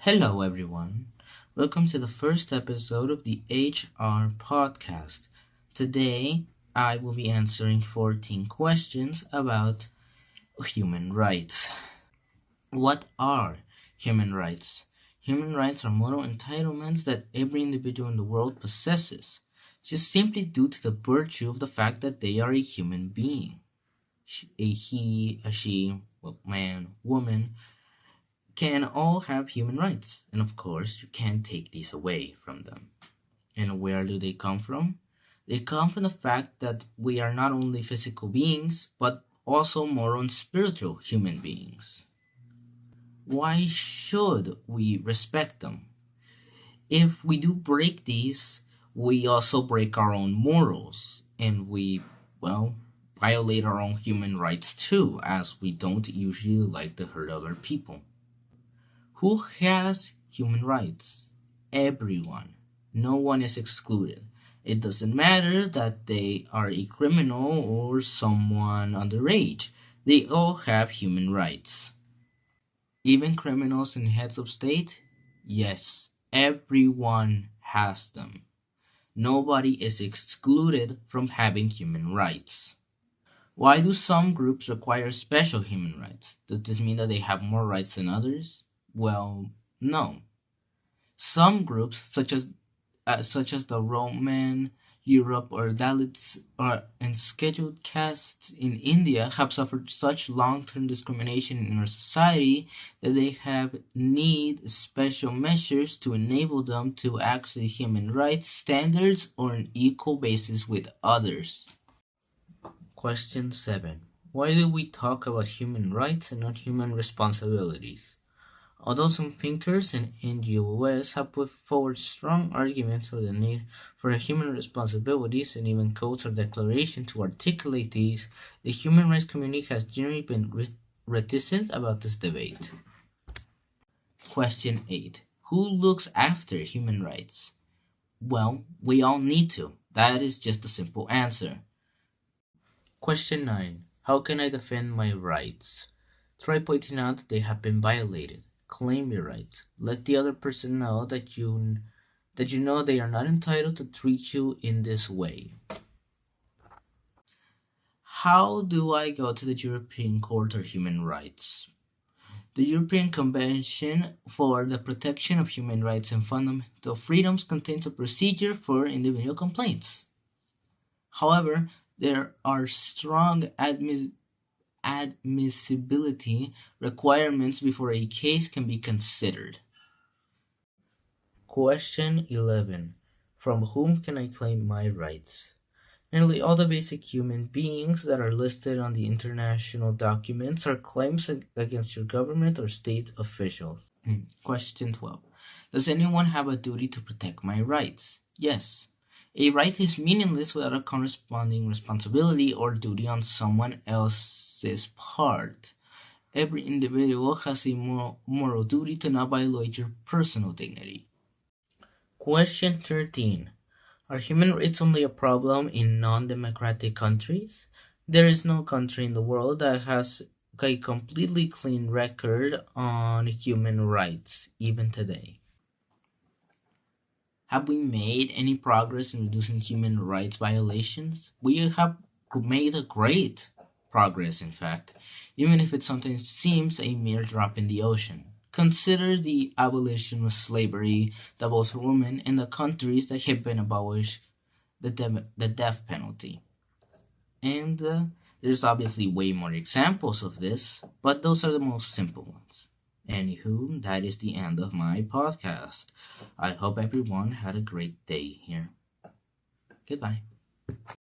Hello, everyone. Welcome to the first episode of the HR podcast. Today, I will be answering 14 questions about human rights. What are human rights? Human rights are moral entitlements that every individual in the world possesses, just simply due to the virtue of the fact that they are a human being. A he, a she, man, woman, can all have human rights, and of course, you can't take these away from them. And where do they come from? They come from the fact that we are not only physical beings, but also moral and spiritual human beings. Why should we respect them? If we do break these, we also break our own morals, and well, violate our own human rights too, as we don't usually like to hurt other people. Who has human rights? Everyone. No one is excluded. It doesn't matter that they are a criminal or someone underage. They all have human rights. Even criminals and heads of state? Yes, everyone has them. Nobody is excluded from having human rights. Why do some groups require special human rights? Does this mean that they have more rights than others? Well, no. Some groups, such as the Roman Europe or Dalits and scheduled castes in India, have suffered such long-term discrimination in our society that they have need special measures to enable them to access human rights standards on an equal basis with others. Question 7. Why do we talk about human rights and not human responsibilities? Although some thinkers and NGOs have put forward strong arguments for the need for human responsibilities and even quotes or declarations to articulate these, the human rights community has generally been reticent about this debate. Question 8. Who looks after human rights? Well, we all need to. That is just a simple answer. Question 9. How can I defend my rights? Try pointing out that they have been violated. Claim your rights. Let the other person know that you know they are not entitled to treat you in this way. How do I go to the European Court of Human Rights? The European Convention for the Protection of Human Rights and Fundamental Freedoms contains a procedure for individual complaints. However, there are strong admissibility requirements before a case can be considered. Question 11. From whom can I claim my rights? Nearly all the basic human beings that are listed on the international documents are claims against your government or state officials. Question 12. Does anyone have a duty to protect my rights? Yes. A right is meaningless without a corresponding responsibility or duty on someone else's part. Every individual has a moral duty to not violate your personal dignity. Question 13. Are human rights only a problem in non-democratic countries? There is no country in the world that has a completely clean record on human rights, even today. Have we made any progress in reducing human rights violations? We have made a great progress, in fact, even if it sometimes seems a mere drop in the ocean. Consider the abolition of slavery, the vote for women, and the countries that have been abolished the death penalty. And there's obviously way more examples of this, but those are the most simple ones. Anywho, that is the end of my podcast. I hope everyone had a great day here. Goodbye.